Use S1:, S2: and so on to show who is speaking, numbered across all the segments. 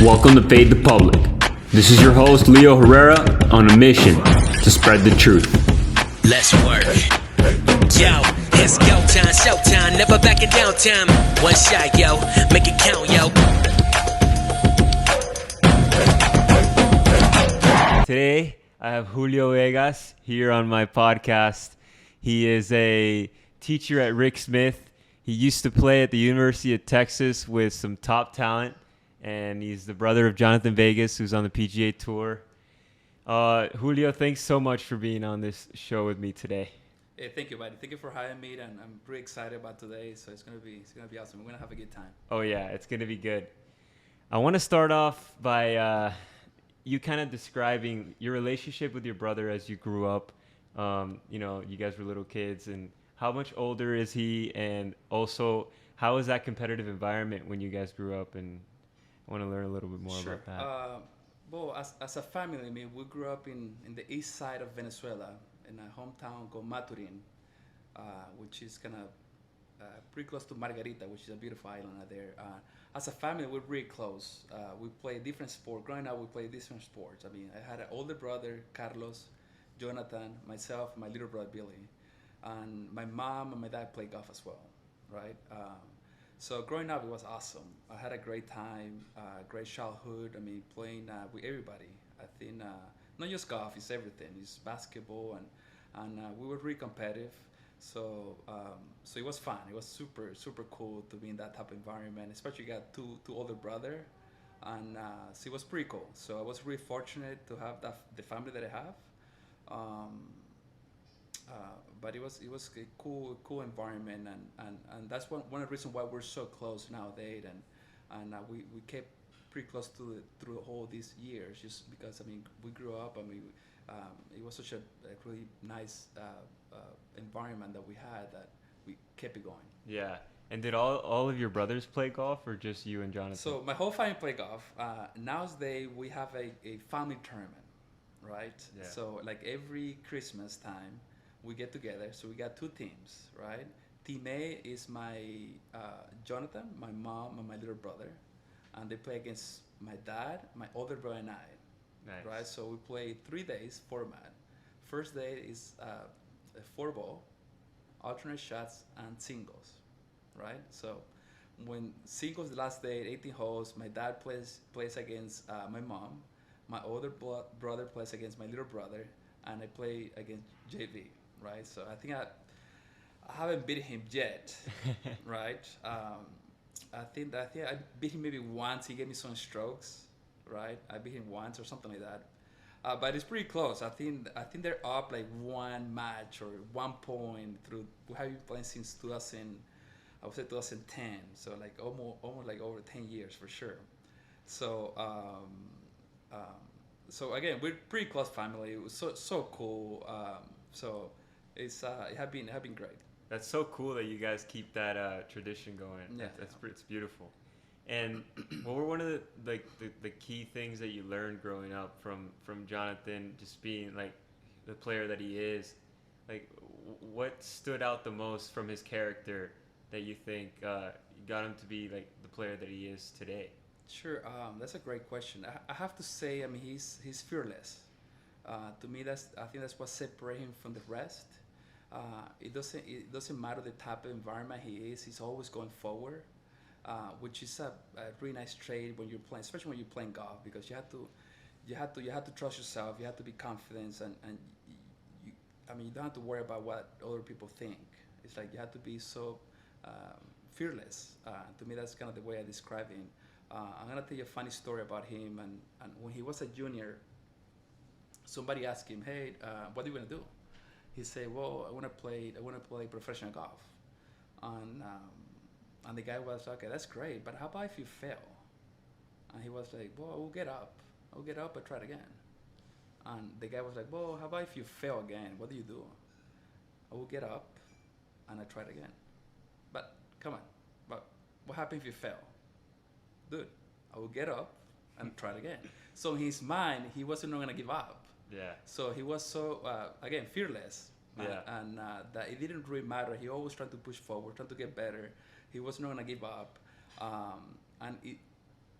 S1: Welcome to Fade the Public. This is your host, Leo Herrera, on a mission to spread the truth.
S2: Let's work. Yo, it's go time, showtime, never backing down time. One shot, yo, make it count, yo.
S1: Today, I have Julio Vegas here on my podcast. He is a teacher at Rick Smith. He used to play at the University of Texas with some top talent, and he's the brother of Jonathan Vegas, who's on the PGA Tour. Julio, thanks so much for being on this show with me today.
S3: Hey, thank you, buddy. Thank you for having me, and I'm pretty excited about today. So it's gonna be awesome. We're gonna have a good time.
S1: Oh yeah, it's gonna be good. I want to start off by you kind of describing your relationship with your brother as you grew up. You guys were little kids, and how much older is he? And also, how was that competitive environment when you guys grew up? And I want to learn a little bit more about that.
S3: Well, as a family, I mean, we grew up in the east side of Venezuela, in a hometown called Maturin, which is kind of pretty close to Margarita, which is a beautiful island out there. As a family, we're really close. We play different sports. Growing up, we played different sports. I mean, I had an older brother, Carlos, Jonathan, myself, my little brother, Billy. And my mom and my dad played golf as well, right? So growing up, it was awesome. I had a great time, great childhood. I mean, playing with everybody. I think not just golf, it's everything. It's basketball, and we were really competitive. So it was fun. It was super, super cool to be in that type of environment, especially you got two older brother, and so it was pretty cool. So I was really fortunate to have the family that I have. But it was a cool environment, and that's one of the reasons why we're so close nowadays, and we kept pretty close through all these years, just because I mean we grew up. I mean, it was such a really nice environment that we had that we kept it going.
S1: Yeah. And did all of your brothers play golf, or just you and Jonathan?
S3: So my whole family play golf. Nowadays we have a family tournament, right?
S1: Yeah.
S3: So like every Christmas time, we get together. So we got two teams, right? Team A is my Jonathan, my mom, and my little brother, and they play against my dad, my older brother, and I.
S1: Nice.
S3: Right? So we play 3 days format. First day is a 4-ball, alternate shots, and singles, right? So when singles the last day, 18 holes, my dad plays against my mom, my older brother plays against my little brother, and I play against JV, right? So I think I haven't beat him yet, right? I think I beat him maybe once. He gave me some strokes, right? I beat him once or something like that. But it's pretty close. I think they're up like one match or 1 point through. We have been playing since 2010. So like almost like over 10 years for sure. So so again, we're pretty close family. It was so cool. So it have been great.
S1: That's so cool that you guys keep that tradition going.
S3: Yeah.
S1: It's beautiful. And what were one of the key things that you learned growing up from Jonathan, just being like the player that he is? Like, what stood out the most from his character that you think got him to be like the player that he is today?
S3: Sure, that's a great question. I have to say, I mean, he's fearless. To me, I think that's what separates him from the rest. It doesn't matter the type of environment he is. He's always going forward, which is a really nice trait when you're playing, especially when you're playing golf, because you have to trust yourself. You have to be confident, and you don't have to worry about what other people think. It's like you have to be so fearless. To me, that's kind of the way I describe him. I'm gonna tell you a funny story about him. And when he was a junior, somebody asked him, "Hey, what are you gonna do?" He said, "Well, I wanna play professional golf." And the guy was like, "Okay, that's great, but how about if you fail?" And he was like, "Well, I will get up and try it again." And the guy was like, "Well, how about if you fail again? What do you do?" "I will get up and I try it again." "But come on, but what happens if you fail?" "Dude, I will get up and try it again." So in his mind, he wasn't going to give up.
S1: Yeah.
S3: So he was so, again, fearless.
S1: Yeah.
S3: And that it didn't really matter. He always tried to push forward, tried to get better. He was not going to give up. And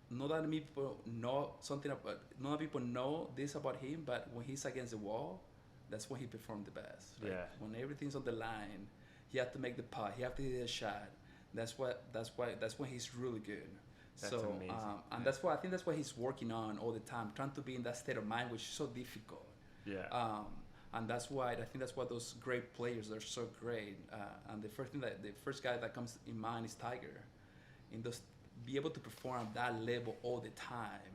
S3: not that many people know something about. Not many people know this about him, but when he's against the wall, that's when he performed the best. Like,
S1: Yeah.
S3: when everything's on the line, he have to make the putt. He have to hit a shot. That's when he's really good.
S1: That's
S3: So
S1: amazing.
S3: and that's why I think that's what he's working on all the time, trying to be in that state of mind, which is so difficult.
S1: Yeah.
S3: And that's why I think that's why those great players are so great. And the first guy that comes in mind is Tiger. In those, be able to perform at that level all the time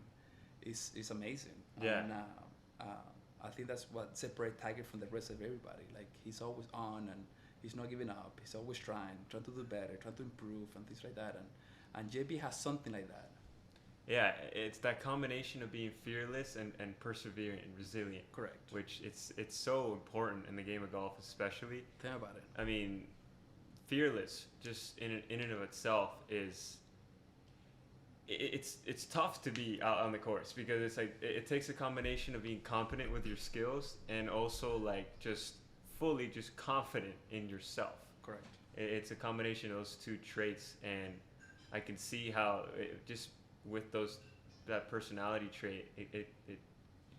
S3: is amazing.
S1: Yeah.
S3: And I think that's what separates Tiger from the rest of everybody. Like, he's always on and he's not giving up. He's always trying to do better, trying to improve and things like that. And JB has something like that.
S1: Yeah, it's that combination of being fearless and persevering and resilient.
S3: Correct.
S1: Which it's so important in the game of golf, especially.
S3: Tell me about it.
S1: I mean, fearless just in and of itself is it's tough to be out on the course, because it's like it takes a combination of being confident with your skills and also like just fully just confident in yourself.
S3: Correct.
S1: It's a combination of those two traits, and I can see how just with that personality trait, it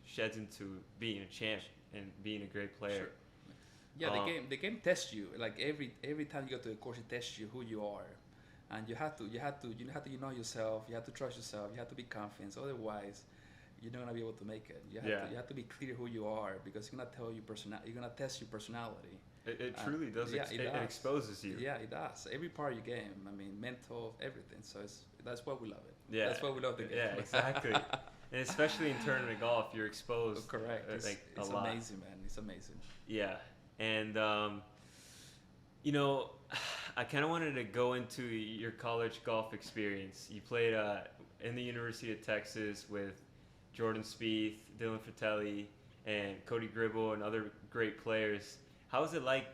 S1: sheds into being a champ and being a great player.
S3: Sure. Yeah, the game tests you. Like every time you go to the course, it tests you who you are, and you have to know yourself. You have to trust yourself. You have to be confident. Otherwise, you're not gonna be able to make it. You have to be clear who you are, because you're gonna tell you you're gonna test your personality.
S1: It truly does.
S3: Yeah,
S1: it exposes you.
S3: Yeah, it does. Every part of your game. I mean, mental, everything. So that's why we love it.
S1: Yeah,
S3: that's why we love the game.
S1: Yeah, exactly. And especially in tournament golf, you're exposed.
S3: Correct. It's
S1: a lot.
S3: amazing, man. It's amazing.
S1: Yeah, and I kind of wanted to go into your college golf experience. You played in the University of Texas with Jordan Spieth, Dylan Frittelli, and Cody Gribble, and other great players. How was it like,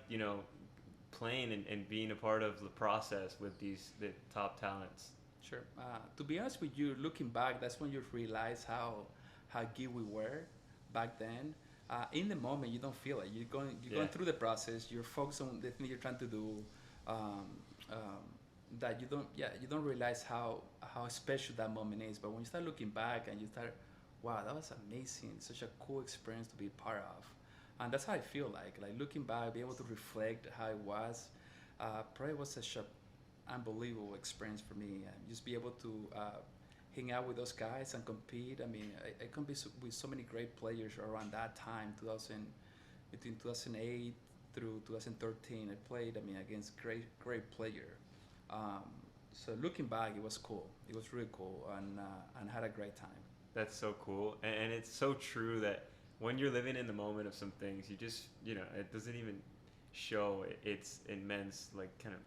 S1: playing and being a part of the process with the top talents?
S3: Sure. To be honest with you, looking back, that's when you realize how good we were back then. In the moment, you don't feel it. You're going through the process. You're focused on the thing you're trying to do. That you don't realize how special that moment is. But when you start looking back and you start, wow, that was amazing. Such a cool experience to be part of. And that's how I feel like looking back, being able to reflect how it was. Probably was such an unbelievable experience for me. And just be able to hang out with those guys and compete. I mean, I competed with so many great players around that time, between 2008 through 2013. I played, against great player. So looking back, it was cool. It was really cool, and had a great time.
S1: That's so cool, and it's so true that when you're living in the moment of some things, you just, it doesn't even show its immense, like, kind of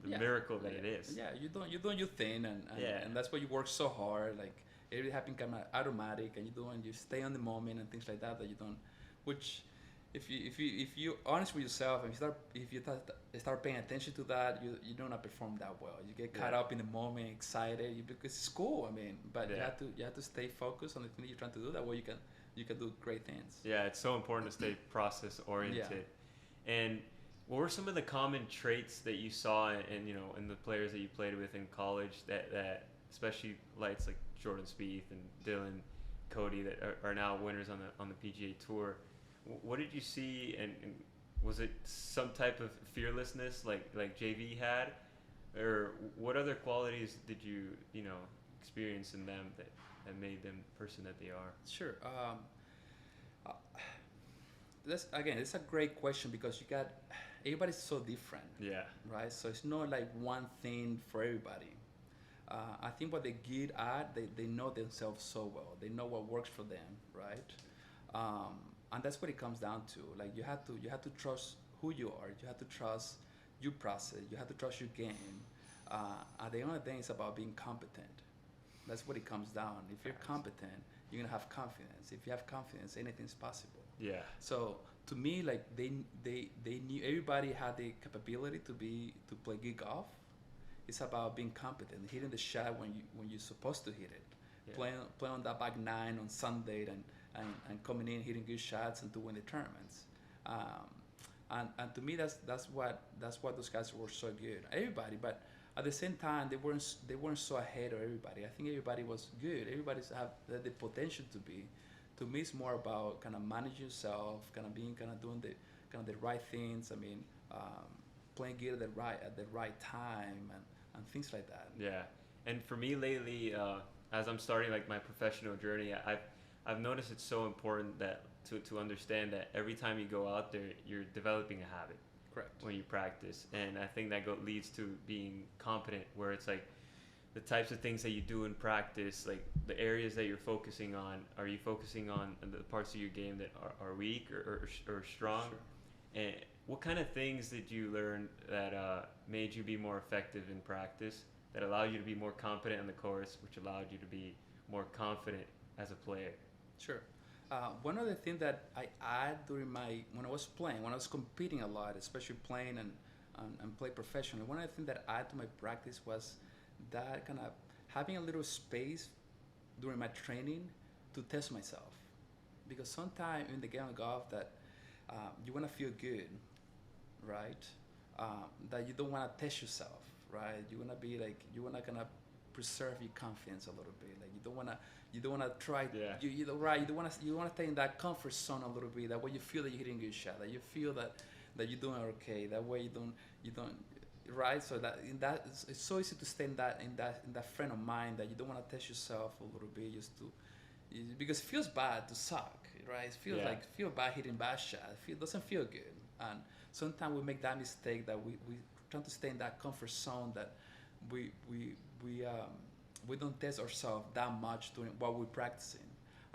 S1: the miracle that it is.
S3: Yeah, you doing your thing, and that's why you work so hard. Like, everything happens kind of automatic, and you stay on the moment and things like that you don't, which if you honest with yourself and if you start paying attention to that, you don't perform that well. You get caught up in the moment, excited, because it's cool. But you have to stay focused on the thing that you're trying to do. That way you can do great things.
S1: Yeah, it's so important to stay process oriented. And what were some of the common traits that you saw in the players that you played with in college that especially lights like Jordan Spieth and Dylan, Cody, that are now winners on the PGA Tour? What did you see, and was it some type of fearlessness like JV had, or what other qualities did you experience in them that made them the person that they are?
S3: Sure. It's a great question, because everybody's so different.
S1: Yeah.
S3: Right. So it's not like one thing for everybody. I think what they're good at, they know themselves so well. They know what works for them, right? And that's what it comes down to. Like, you have to trust who you are. You have to trust your process. You have to trust your game. At the end of the day, it's about being competent. That's what it comes down. If you're competent, you're gonna have confidence. If you have confidence, anything's possible.
S1: Yeah. So
S3: to me, like, they knew everybody had the capability to play good golf. It's about being competent, hitting the shot when you're supposed to hit it. Yeah. Playing on that back nine on Sunday and coming in, hitting good shots and to win the tournaments. And to me, that's what those guys were so good. Everybody, but at the same time, they weren't so ahead of everybody. I think everybody was good. Everybody's have the potential to be. To me, it's more about kind of managing yourself, kind of being, kind of doing the right things. I mean, playing gear at the right time and things like that.
S1: Yeah, and for me lately, as I'm starting like my professional journey, I've noticed it's so important that to understand that every time you go out there, you're developing a habit
S3: Correct.
S1: when you practice, and I think that leads to being competent, where it's like the types of things that you do in practice, like the areas that you're focusing on. Are you focusing on the parts of your game that are weak or strong?
S3: Sure.
S1: And what kind of things did you learn that made you be more effective in practice, that allowed you to be more competent on the course, which allowed you to be more confident as a player?
S3: Sure. One of the things that I add when I was playing, when I was competing a lot, especially playing and play professionally, one of the things that I add to my practice was that kind of having a little space during my training to test myself. Because sometimes in the game of golf that you want to feel good, right? That you don't want to test yourself, right? You want to be like, you want to kind of preserve your confidence a little bit. Like you don't want to try.
S1: Yeah.
S3: You don't, right. You want to stay in that comfort zone a little bit. That way you feel that you're hitting a good shot. That you feel that you're doing okay. That way you don't. Right. So it's so easy to stay in that frame of mind that you don't want to test yourself a little bit because it feels bad to suck. Right. It feels feel bad hitting bad shots. It doesn't feel good. And sometimes we make that mistake that we try to stay in that comfort zone that we don't test ourselves that much during while we're practicing,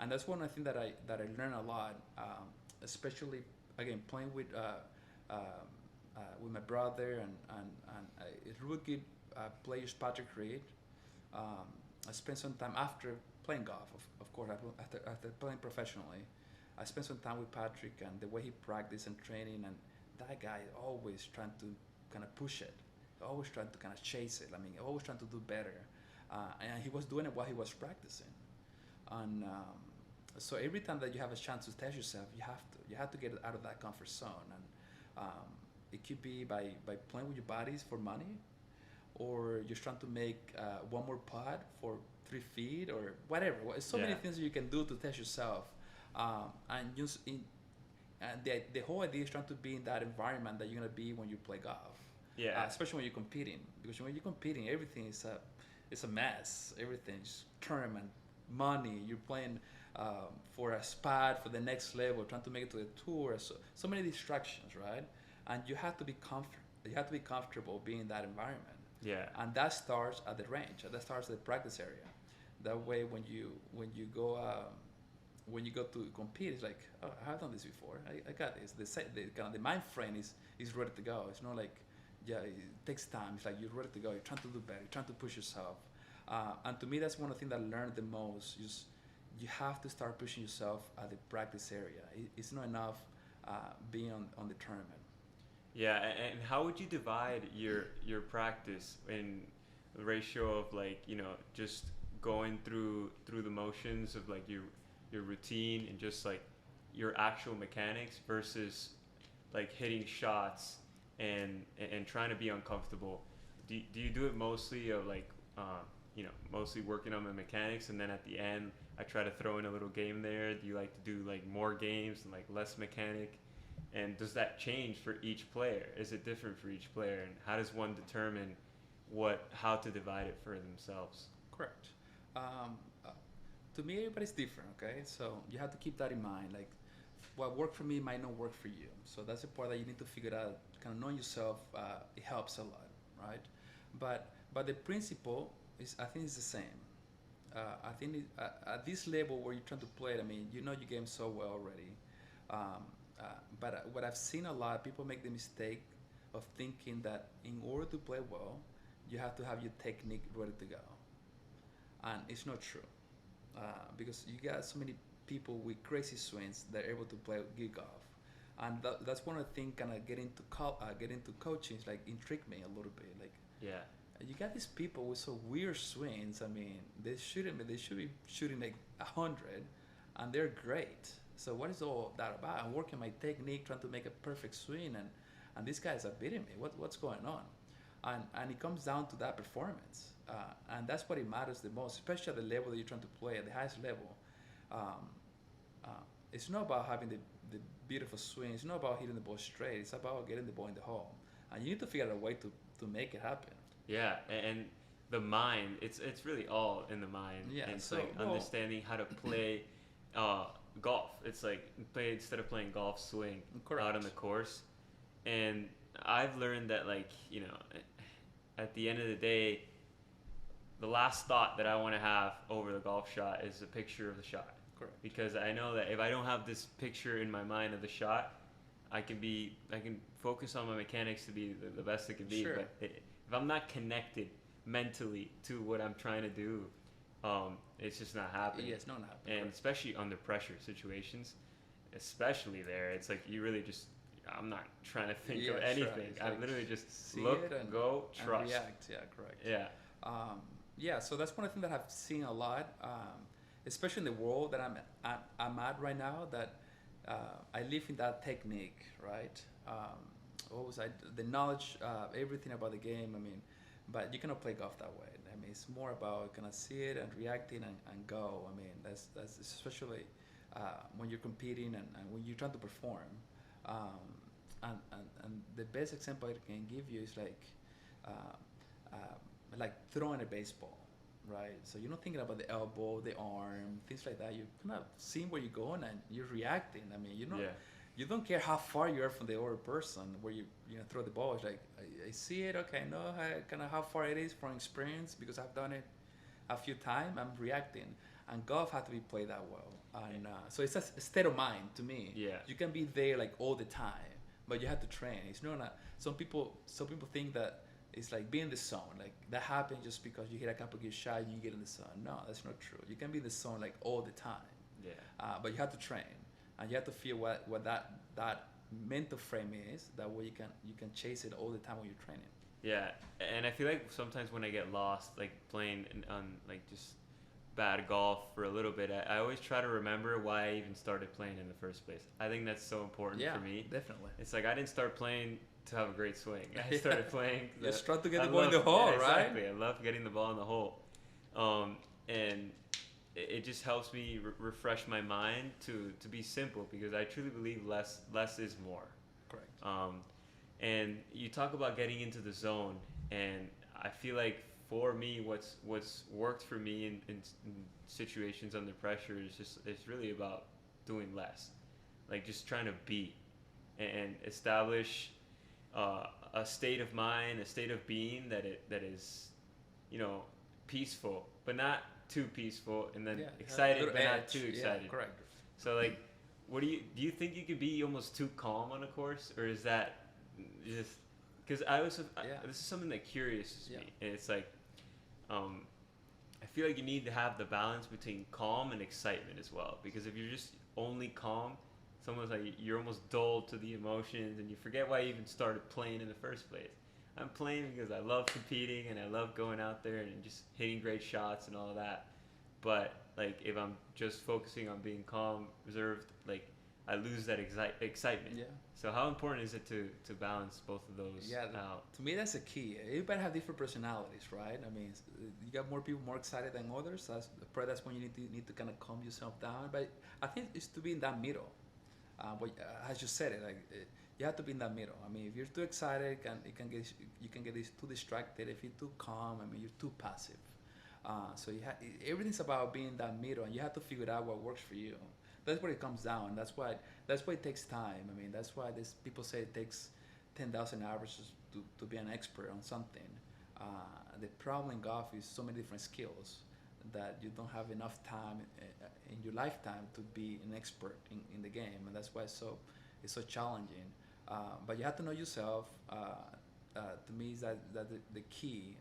S3: and that's one of the things that I learned a lot, especially again playing with my brother and a really good players, Patrick Reed. I spent some time after playing golf, of course, after playing professionally. I spent some time with Patrick and the way he practiced and training, and that guy always trying to kind of push it, always trying to kind of chase it. I mean, always trying to do better, and he was doing it while he was practicing. And so every time that you have a chance to test yourself, you have to get out of that comfort zone, and it could be by playing with your buddies for money, or just trying to make one more putt for 3 feet or whatever. There's so many things that you can do to test yourself, and the whole idea is trying to be in that environment that you're gonna be when you play golf.
S1: Yeah.
S3: Especially when you're competing, because when you're competing, everything is a mess. Everything's tournament, money. You're playing for a spot for the next level, trying to make it to the tour. So many distractions, right? And you have to be comfortable. You have to be comfortable being in that environment.
S1: Yeah.
S3: And that starts at the range. That starts at the practice area. That way, when you go to compete, it's like, oh, I've done this before. I got this. The mind frame is ready to go. It's not like, it takes time. It's like you're ready to go. You're trying to do better. You're trying to push yourself. And to me, that's one of the things that I learned the most. You have to start pushing yourself at the practice area. It's not enough being on the tournament.
S1: Yeah, and how would you divide your practice in the ratio of like, just going through the motions of like your routine and just like your actual mechanics versus like hitting shots and trying to be uncomfortable? Do you do it mostly of like mostly working on the mechanics, and then at the end I try to throw in a little game there? Do you like to do like more games and like less mechanic? And does that change for each player? Is it different for each player? And how does one determine how to divide it for themselves?
S3: Correct. To me, everybody's different, okay? So you have to keep that in mind. Like, what worked for me might not work for you. So that's the part that you need to figure out. Kind of knowing yourself, it helps a lot, right? But the principle I think it's the same. I think at this level where you're trying to play it, I mean, you know your game so well already. But what I've seen a lot, people make the mistake of thinking that in order to play well, you have to have your technique ready to go. And it's not true. Because you got so many people with crazy swings that are able to play good golf. And that's one of the things kind of get into coaching, is like intrigue me a little bit. Like,
S1: yeah,
S3: you got these people with so weird swings. I mean, they should be shooting like 100, and they're great. So what is all that about? I'm working my technique, trying to make a perfect swing, and these guys are beating me. What's going on? and it comes down to that performance, and that's what it matters the most, especially at the level that you're trying to play at the highest level. Um, uh, it's not about having the beautiful swing. It's not about hitting the ball straight. It's about getting the ball in the hole, and you need to figure out a way to make it happen.
S1: Yeah, and the mind, it's really all in the mind.
S3: Yeah,
S1: and it's
S3: so,
S1: like
S3: well,
S1: understanding how to play golf. It's like play instead of playing golf, swing
S3: Correct.
S1: out on the course. And I've learned that, like, at the end of the day, the last thought that I want to have over the golf shot is a picture of the shot.
S3: Correct.
S1: Because I know that if I don't have this picture in my mind of the shot, I can focus on my mechanics to be the best it can be.
S3: Sure.
S1: But if I'm not connected mentally to what I'm trying to do, it's just not happening.
S3: Yeah, it's not happening.
S1: And especially under pressure situations, especially there, it's like you really just, I'm not trying to think of anything.
S3: Sure.
S1: I
S3: Like
S1: literally just
S3: see
S1: look,
S3: it and,
S1: go,
S3: and
S1: trust.
S3: react. Yeah, correct.
S1: Yeah.
S3: Yeah, so that's one of the things that I've seen a lot, especially in the world that I'm at right now. That I live in that technique, right? What was I? The knowledge, everything about the game. I mean, but you cannot play golf that way. I mean, it's more about kind of see it and reacting and go. I mean, that's especially when you're competing and when you're trying to perform. And the best example I can give you is like throwing a baseball, right? So you're not thinking about the elbow, the arm, things like that. You're kind of seeing where you're going and you're reacting. I mean, you don't care how far you are from the other person where you throw the ball. It's like I see it, okay, I know kind of how far it is from experience because I've done it a few times. I'm reacting, and golf has to be played that well. And so it's a state of mind to me.
S1: Yeah.
S3: You can be there like all the time, but you have to train. It's not some people think that it's like being in the zone. Like that happens just because you hit a couple good shots and you get in the zone. No, that's not true. You can be in the zone like all the time.
S1: Yeah.
S3: But you have to train, and you have to feel what that mental frame is. That way you can chase it all the time when you're training.
S1: Yeah, and I feel like sometimes when I get lost, like playing on like just bad golf for a little bit, I always try to remember why I even started playing in the first place. I think that's so important for me.
S3: Definitely.
S1: It's like I didn't start playing to have a great swing. I started playing.
S3: Just try to get the ball in the hole,
S1: right?
S3: Exactly.
S1: I love getting the ball in the hole, and it just helps me refresh my mind to be simple, because I truly believe less is more.
S3: Correct.
S1: And you talk about getting into the zone, and I feel like for me, what's worked for me in situations under pressure is it's really about doing less, like just trying to be and establish a state of mind, a state of being that is, peaceful, but not too peaceful, and then excited, but not too excited.
S3: Yeah, correct.
S1: So like, do you think you could be almost too calm on a course, or is that just because this is something that curiouses me, and it's like, I feel like you need to have the balance between calm and excitement as well, because if you're just only calm, it's almost like you're almost dulled to the emotions, and you forget why you even started playing in the first place. I'm playing because I love competing and I love going out there and just hitting great shots and all of that. But like, if I'm just focusing on being calm, reserved, like I lose that excitement.
S3: Yeah.
S1: So how important is it to balance both of those out?
S3: To me, that's the key. Everybody have different personalities, right? I mean, you got more people more excited than others. That's when you need to kind of calm yourself down. But I think it's to be in that middle. But as you said it, you have to be in that middle. I mean, if you're too excited, you can get too distracted. If you're too calm, I mean, you're too passive. So everything's about being in that middle, and you have to figure out what works for you. That's where it comes down. That's why it takes time. I mean, that's why people say it takes 10,000 hours to be an expert on something. The problem in golf is so many different skills that you don't have enough time in your lifetime to be an expert in the game, and that's why it's so challenging. But you have to know yourself. To me, is that the key.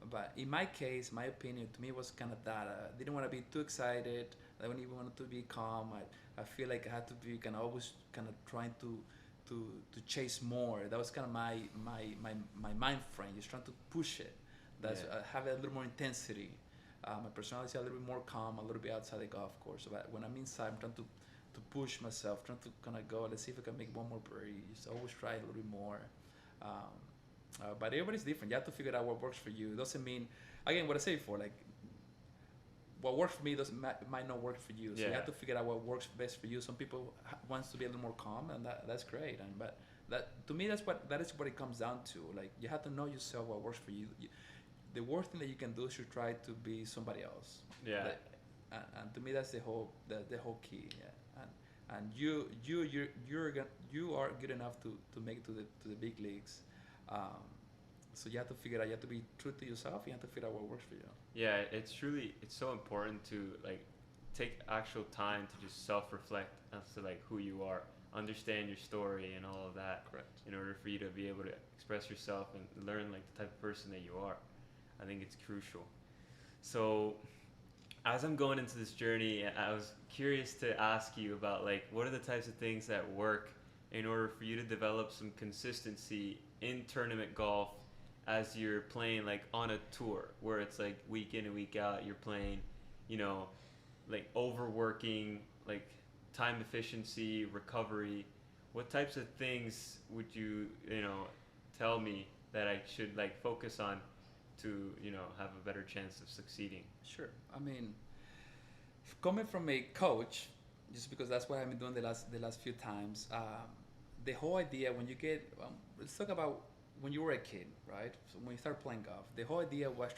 S3: But in my case, my opinion, to me, was kind of that. I didn't want to be too excited. I didn't even want to be calm. I feel like I had to be kind of always kind of trying to chase more. That was kind of my mind frame, just trying to push it. Have a little more intensity. My personality is a little bit more calm, a little bit outside the golf course. But when I'm inside, I'm trying to push myself, trying to kind of go, let's see if I can make one more birdie. Just always try a little bit more. But everybody's different. You have to figure out what works for you. It doesn't mean, again, what I say before, like what works for me might not work for you. So you have to figure out what works best for you. Some people wants to be a little more calm, and that's great. And but that to me that is what it comes down to. Like you have to know yourself what works for you. The worst thing that you can do is to try to be somebody else.
S1: Yeah.
S3: Like, and to me that's the whole key. Yeah. And you are good enough to make it to the big leagues. So you have to figure out. You have to be true to yourself. You have to figure out what works for you.
S1: Yeah, it's so important to like take actual time to just self-reflect as to like who you are, understand your story and all of that.
S3: Correct.
S1: In order for you to be able to express yourself and learn like the type of person that you are, I think it's crucial. So, as I'm going into this journey, I was curious to ask you about like what are the types of things that work in order for you to develop some consistency in tournament golf as you're playing like on a tour where it's like week in and week out you're playing, you know, like overworking, like time efficiency, recovery. What types of things would you tell me that I should like focus on to, have a better chance of succeeding?
S3: Sure. I mean, coming from a coach, just because that's what I've been doing the last few times, the whole idea when you get, let's talk about when you were a kid, right? So when you start playing golf, the whole idea was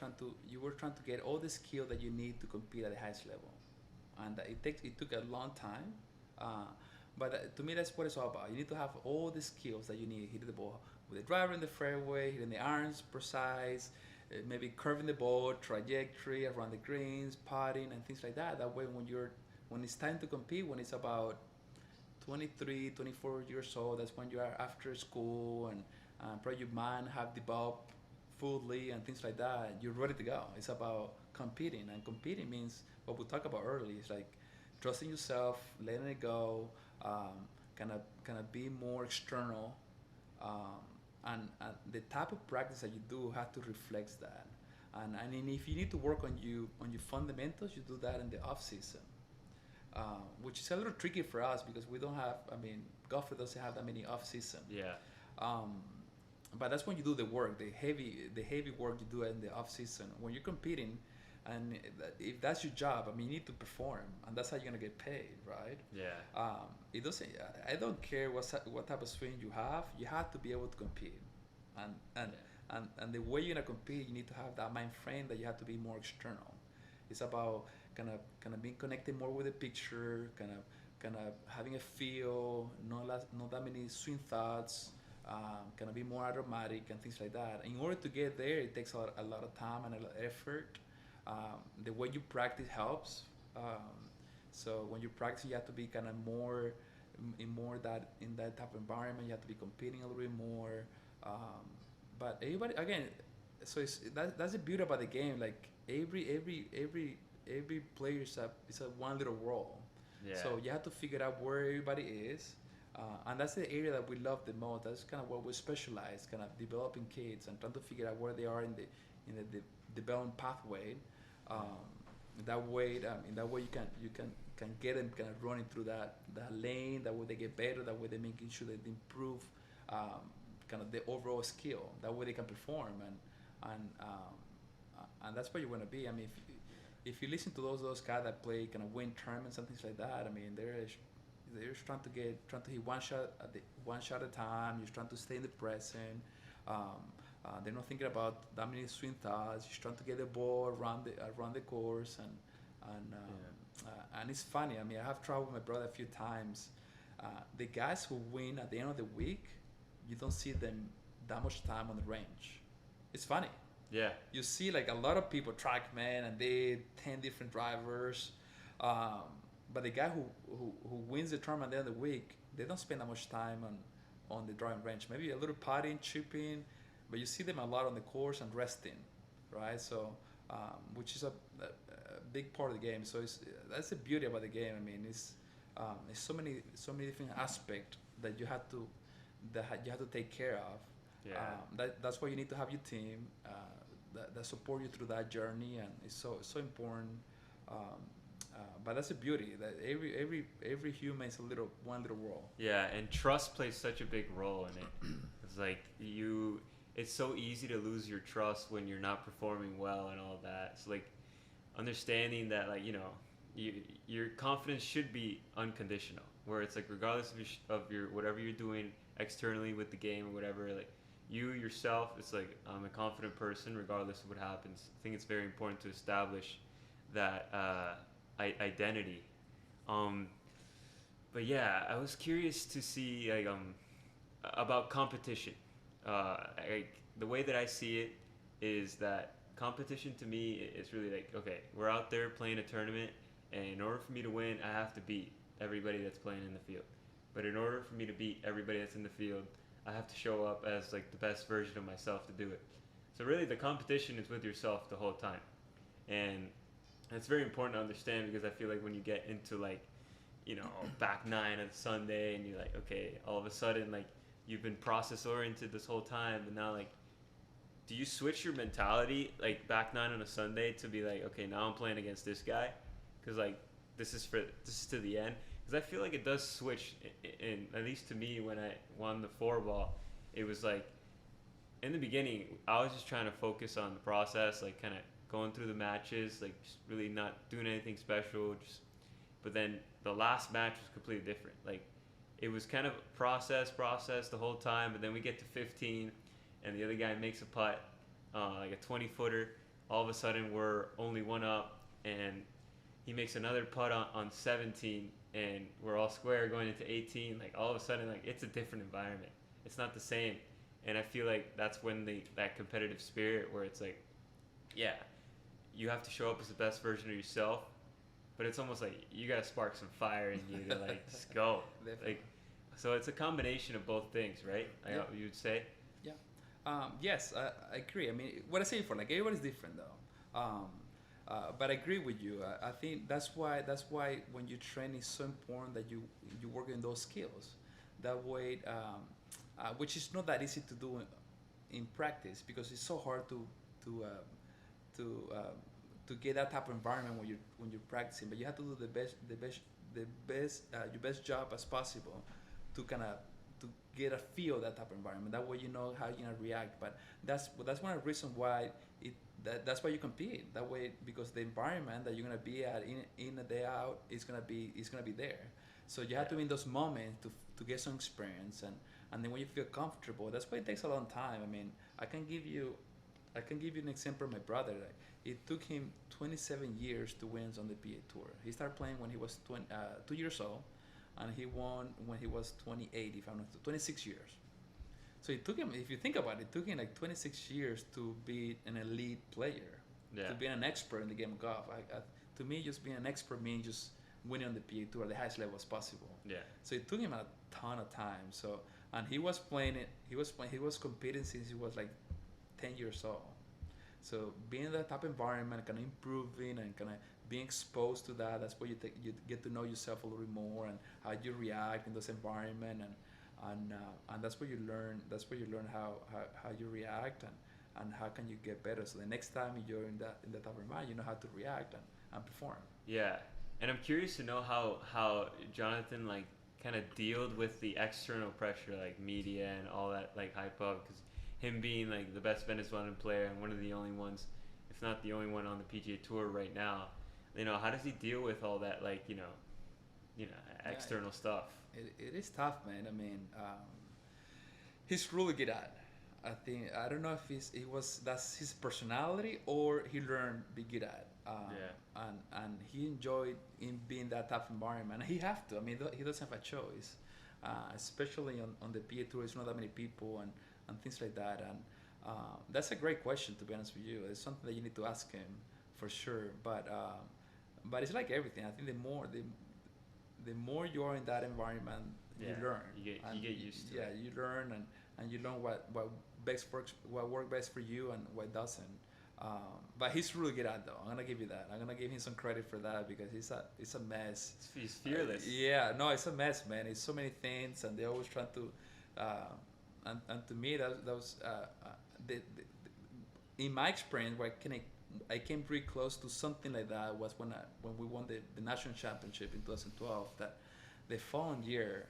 S3: you were trying to get all the skill that you need to compete at the highest level, and it took a long time, but to me that's what it's all about. You need to have all the skills that you need: hitting the ball with the driver in the fairway, hitting the irons precise, maybe curving the ball, trajectory around the greens, putting, and things like that. That way, when it's time to compete, when it's about 23, 24 years old, that's when you are after school and probably your mind have developed fully and things like that. You're ready to go. It's about competing, and competing means what we talked about earlier. It's like trusting yourself, letting it go, kind of be more external, and the type of practice that you do have to reflect that. And if you need to work on your fundamentals, you do that in the off season. Which is a little tricky for us because we don't have. I mean, golfer doesn't have that many off season.
S1: Yeah.
S3: But that's when you do the work, the heavy work you do in the off season. When you're competing, and if that's your job, I mean, you need to perform, and that's how you're gonna get paid, right?
S1: Yeah.
S3: It doesn't. I don't care what type of swing you have. You have to be able to compete, and the way you're gonna compete, you need to have that mind frame that you have to be more external. It's about kind of being connected more with the picture, kind of having a feel, not that many swing thoughts, kind of be more automatic and things like that. In order to get there, it takes a lot of time and a lot of effort. The way you practice helps. So when you practice, you have to be kind of more in that type of environment. You have to be competing a little bit more. But everybody again, so that's the beauty about the game. Like every player is a one little world.
S1: Yeah.
S3: So you have to figure out where everybody is, and that's the area that we love the most. That's kind of where we specialize, kind of developing kids and trying to figure out where they are in the development pathway. That way you can get them kind of running through that lane. That way they get better. That way they're making sure that they improve kind of the overall skill. That way they can perform and that's where you want to be. I mean, if you listen to those guys that play kind of win tournaments and things like that, I mean, they're just trying to hit one shot at a time. You're trying to stay in the present. They're not thinking about that many swing thoughts. Just trying to get the ball around the course and it's funny. I mean, I have traveled with my brother a few times. The guys who win at the end of the week, you don't see them that much time on the range. It's funny.
S1: Yeah.
S3: You see like a lot of people TrackMan and they 10 different drivers, but the guy who wins the tournament at the end of the week, they don't spend that much time on the driving range. Maybe a little putting, chipping, but you see them a lot on the course and resting, right? So, which is a big part of the game. So that's the beauty about the game. I mean, it's so many different aspects that you have to take care of.
S1: Yeah.
S3: That's why you need to have your team that support you through that journey, and it's so important. But that's the beauty that every human is one little world.
S1: Yeah, and trust plays such a big role in it. It's like it's so easy to lose your trust when you're not performing well and all that. So like understanding that, like, you know, your confidence should be unconditional, where it's like regardless of your whatever you're doing externally with the game or whatever, like you yourself, it's like I'm a confident person regardless of what happens. I think it's very important to establish that identity. Um, but yeah, I was curious to see like about competition. The way that I see it is that competition to me is really like, okay, we're out there playing a tournament, and in order for me to win, I have to beat everybody that's playing in the field. But in order for me to beat everybody that's in the field, I have to show up as like the best version of myself to do it. So really, the competition is with yourself the whole time, and it's very important to understand, because I feel like when you get into like, you know, back nine on Sunday, and you're like, okay, all of a sudden like you've been process oriented this whole time, and now like, do you switch your mentality like back nine on a Sunday to be like, okay, now I'm playing against this guy, because like this is to the end? Because I feel like it does switch. In at least to me, when I won the 4-ball, it was like in the beginning I was just trying to focus on the process, like kind of going through the matches, like just really not doing anything special. Just, but then the last match was completely different. Like it was kind of process the whole time, but then we get to 15, and the other guy makes a putt, like a 20-footer. All of a sudden, we're only one up, and he makes another putt on 17, and we're all square going into 18. Like all of a sudden, like it's a different environment. It's not the same, and I feel like that's when that competitive spirit, where it's like, yeah, you have to show up as the best version of yourself, but it's almost like you gotta spark some fire in you to like just go. Like, so it's a combination of both things, right?
S3: Yeah.
S1: You would say.
S3: Yeah. Yes, I agree. I mean, what I say before, like everybody's different though. But I agree with you. I think that's why when you train, it's so important that you work in those skills. That way, which is not that easy to do in practice, because it's so hard to get that type of environment when you're practicing. But you have to do your best job as possible to kind of to get a feel of that type of environment. That way you know how you're gonna react. But that's one of the reasons why that's why you compete. That way, because the environment that you're gonna be at in a day out is gonna be there. So you have to be in those moments to get some experience, and then when you feel comfortable, that's why it takes a long time. I mean, I can give you an example of my brother. Like, it took him 27 years to win on the PGA Tour. He started playing when he was 2 years old, and he won when he was 28, if I'm not 26 years. So it took him, if you think about it, like 26 years to be an elite player, to be an expert in the game of golf. To me, just being an expert means just winning on the PGA Tour at the highest level as possible. Yeah. So it took him a ton of time. So, and he was playing it. He was competing since he was like 10 years old. So being in that type of environment, kind of improving and kind of being exposed to that, that's where you get to know yourself a little bit more, and how you react in those environment, and that's where you learn. That's where you learn how you react, and how can you get better. So the next time you're in that type of environment, you know how to react and perform.
S1: Yeah, and I'm curious to know how Jonathan like kind of dealt with the external pressure, like media and all that, like hype up, because him being like the best Venezuelan player and one of the only ones, if not the only one on the PGA Tour right now, you know, how does he deal with all that, like, you know, external stuff?
S3: It is tough, man. I mean, he's really good at it. I don't know if that's his personality, or he learned to be good at it. And he enjoyed in being that type of environment. And he have to. I mean, he doesn't have a choice, especially on the PGA Tour. It's not that many people and things like that. And that's a great question, to be honest with you. It's something that you need to ask him for sure. But it's like everything. I think the more you are in that environment, you learn.
S1: You get used to it.
S3: Yeah, you learn, and you learn what works best for you and what doesn't. But he's really good at it, though. I'm gonna give you that. I'm gonna give him some credit for that, because it's a mess.
S1: He's fearless.
S3: It's a mess, man. It's so many things, and they always trying to. And to me, that was in my experience, where I came pretty close to something like that was when we won the national championship in 2012. That the following year,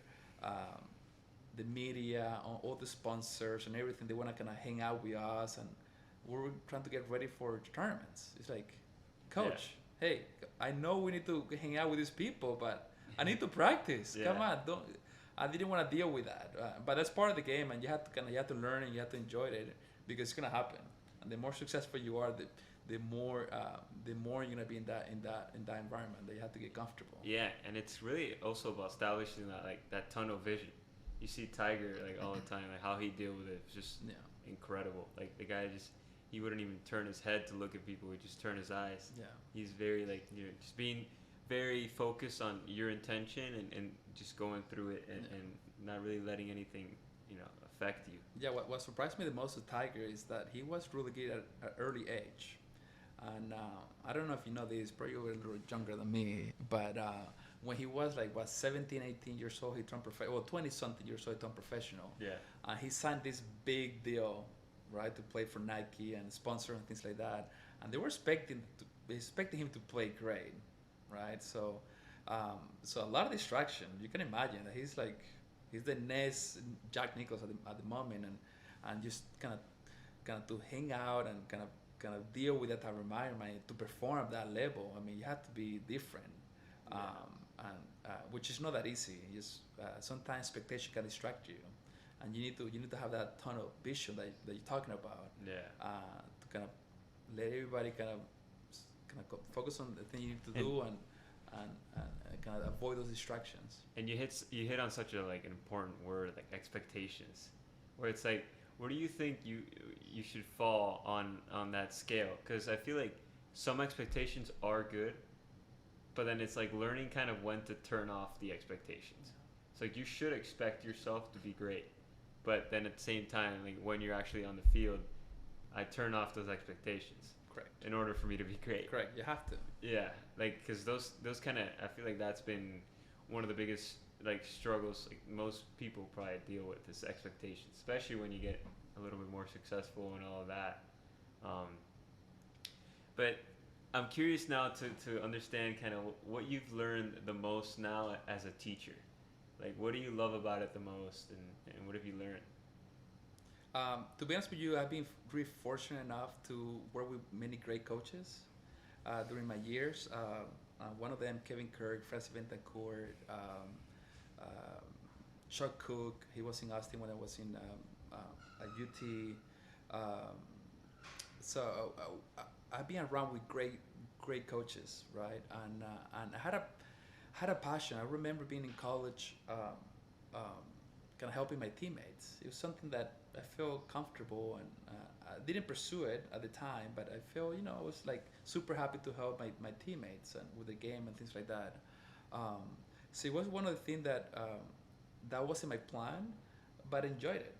S3: the media, all the sponsors and everything. They want to kind of hang out with us, and we're trying to get ready for tournaments. It's like, coach, hey, I know we need to hang out with these people, but I need to practice. Come on, don't. I didn't want to deal with that, but that's part of the game, and you have to learn and you have to enjoy it because it's gonna happen. And the more successful you are, the more you're gonna be in that environment. That you have to get comfortable.
S1: Yeah, and it's really also about establishing that tunnel vision. You see Tiger all the time, how he deal with it. It's just incredible. Like the guy he wouldn't even turn his head to look at people. He'd just turn his eyes. Yeah. He's very just being very focused on your intention and just going through it and not really letting anything affect you.
S3: Yeah, what surprised me the most with Tiger is that he was really good at an early age. And I don't know if you know this, probably you were a little younger than me, but when he was 17, 18 years old, he turned professional. Well, 20-something years old, he turned professional. Yeah. He signed this big deal, right, to play for Nike and sponsor and things like that. And they were expecting him to play great, right? So a lot of distraction. You can imagine that he's the next Jack Nicklaus at the moment, and just kind of to hang out and kind of deal with that environment to perform at that level. I mean, you have to be different, which is not that easy. Just sometimes expectation can distract you, and you need to have that tunnel vision that you're talking about. Yeah. To kind of let everybody kind of focus on the thing you need to do and kind of avoid those distractions.
S1: And you hit on such an important word, like expectations, where it's like, where do you think you should fall on that scale? Because I feel like some expectations are good, but then it's like learning kind of when to turn off the expectations. It's like you should expect yourself to be great, but then at the same time, when you're actually on the field, I turn off those expectations. Correct. In order for me to be great.
S3: Correct. You have to.
S1: Yeah, because those kind of, I feel like that's been one of the biggest struggles most people probably deal with, is expectations, especially when you get a little bit more successful and all of that. But I'm curious now to understand kind of what you've learned the most now as a teacher. What do you love about it the most, and what have you learned?
S3: To be honest with you, I've been really fortunate enough to work with many great coaches during my years. One of them, Kevin Kirk, Francis Betancourt, Chuck Cook. He was in Austin when I was in at UT. So I've been around with great coaches, right? And I had a passion. I remember being in college, kind of helping my teammates. It was something that I felt comfortable, and I didn't pursue it at the time, but I felt, I was super happy to help my teammates and with the game and things like that. So it was one of the things that wasn't my plan, but I enjoyed it.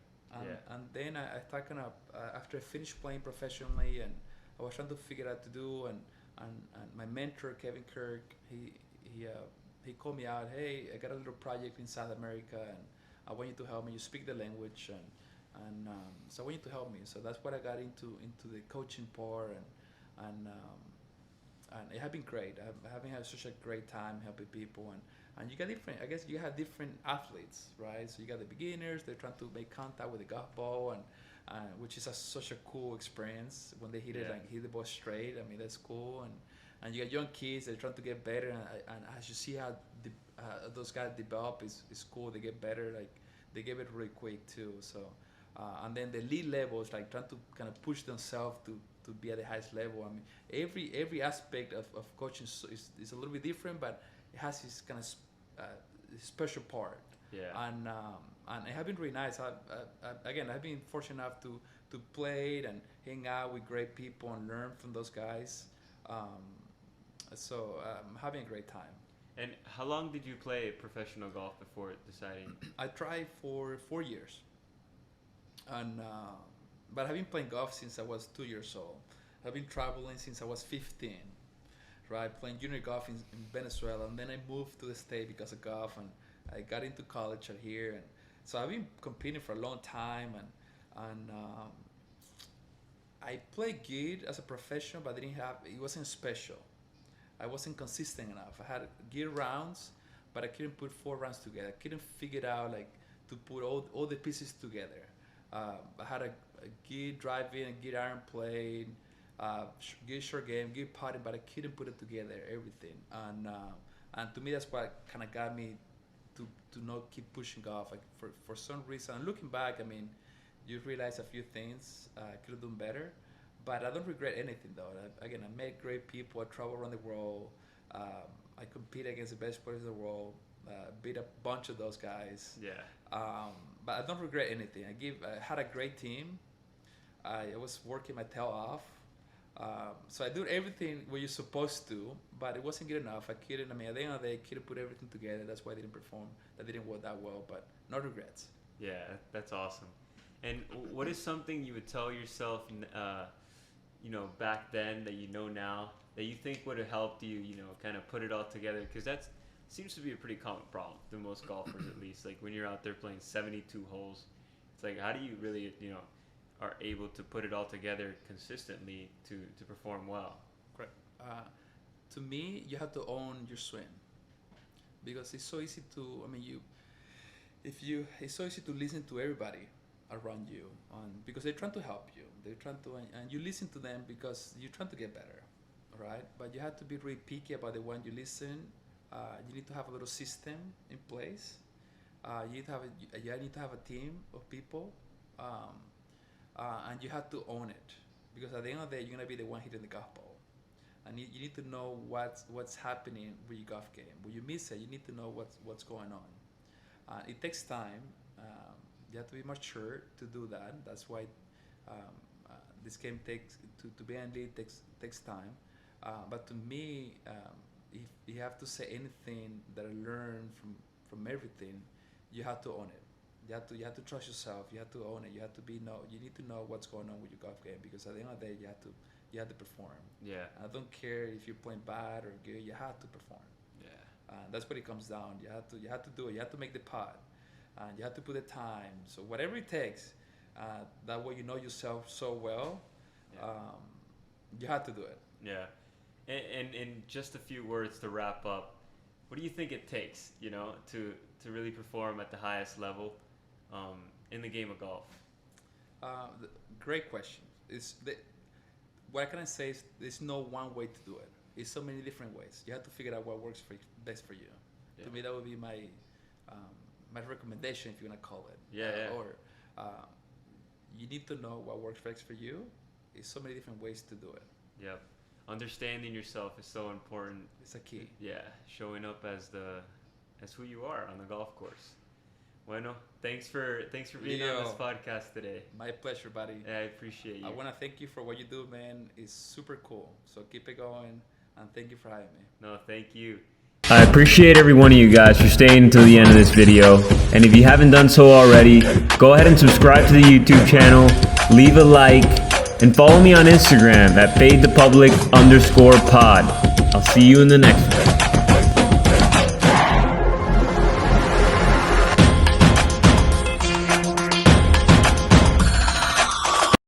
S3: And then I started kind of, after I finished playing professionally, and I was trying to figure out what to do, and my mentor, Kevin Kirk, he called me out, hey, I got a little project in South America, and I want you to help me. You speak the language, and so I want you to help me. So that's what I got into the coaching part, and it has been great. I've been having such a great time helping people, and you got different. I guess you have different athletes, right? So you got the beginners. They're trying to make contact with the golf ball, and which is such a cool experience when they hit it and hit the ball straight. I mean, that's cool. And you got young kids. They're trying to get better, and as you see how those guys develop, is cool. They get better. They get it really quick too. So. And then the elite level is trying to kind of push themselves to be at the highest level. I mean, every aspect of coaching is a little bit different, but it has this kind of special part. Yeah. And it has been really nice. I've been fortunate enough to play and hang out with great people and learn from those guys. So I'm having a great time.
S1: And how long did you play professional golf before deciding?
S3: I tried for 4 years. And but I've been playing golf since I was 2 years old. I've been traveling since I was 15, right? Playing junior golf in Venezuela, and then I moved to the state because of golf, and I got into college out here, and so I've been competing for a long time, and I played good as a professional, but it wasn't special. I wasn't consistent enough. I had good rounds, but I couldn't put 4 rounds together. I couldn't figure it out to put all the pieces together. I had a good driving, a good iron play, good short game, good putting, but I couldn't put it together, everything. And to me, that's what kind of got me to not keep pushing golf. Like for some reason, looking back, I mean, you realize a few things I could have done better, but I don't regret anything though. Again, I met great people. I travel around the world. I compete against the best players in the world. Beat a bunch of those guys.
S1: Yeah.
S3: But I don't regret anything. I had a great team. I was working my tail off. So I did everything what you're supposed to, but it wasn't good enough. At the end of the day, I couldn't put everything together. That's why I didn't perform. That didn't work that well, but no regrets.
S1: Yeah, that's awesome. And what is something you would tell yourself, back then that you know now that you think would have helped you, kind of put it all together? Because that seems to be a pretty common problem to most golfers, at least. Like when you're out there playing 72 holes, it's like, how do you really, are able to put it all together consistently to perform well?
S3: Correct. To me, you have to own your swing, because it's so easy to. It's so easy to listen to everybody around you, because they're trying to help you. They're trying to, and you listen to them because you're trying to get better, right? But you have to be really picky about the one you listen. You need to have a little system in place. You need to have a team of people. And you have to own it, because at the end of the day, you're gonna be the one hitting the golf ball, and you need to know what's happening with your golf game. When you miss it, you need to know what's going on. It takes time. You have to be mature to do that. That's why this game takes to be in lead takes time. But to me, if you have to say anything that I learned from everything, you have to own it. You have to trust yourself. You have to own it. You need to know what's going on with your golf game, because at the end of the day, you have to perform.
S1: Yeah.
S3: I don't care if you're playing bad or good. You have to perform.
S1: Yeah.
S3: That's what it comes down. You have to do it. You have to make the putt. You have to put the time. So whatever it takes, that way you know yourself so well.
S1: Yeah.
S3: You have to do it.
S1: Yeah. And in just a few words to wrap up, what do you think it takes, to really perform at the highest level in the game of golf?
S3: Great question. What can I say is there's no one way to do it. It's so many different ways. You have to figure out what works best for you. Yeah. To me, that would be my recommendation, if you want to call it.
S1: Yeah.
S3: Or you need to know what works best for you. There's so many different ways to do it.
S1: Yep. Understanding yourself is so important.
S3: It's a key.
S1: Yeah, showing up as who you are on the golf course. Bueno, thanks for being on this podcast today.
S3: My pleasure, buddy.
S1: Yeah, I appreciate you.
S3: I want to thank you for what you do, man. It's super cool. So keep it going, and thank you for having me.
S1: No, thank you. I appreciate every one of you guys for staying until the end of this video. And if you haven't done so already, go ahead and subscribe to the YouTube channel, leave a like, and follow me on Instagram at fadethepublic_pod. I'll see you in the next one.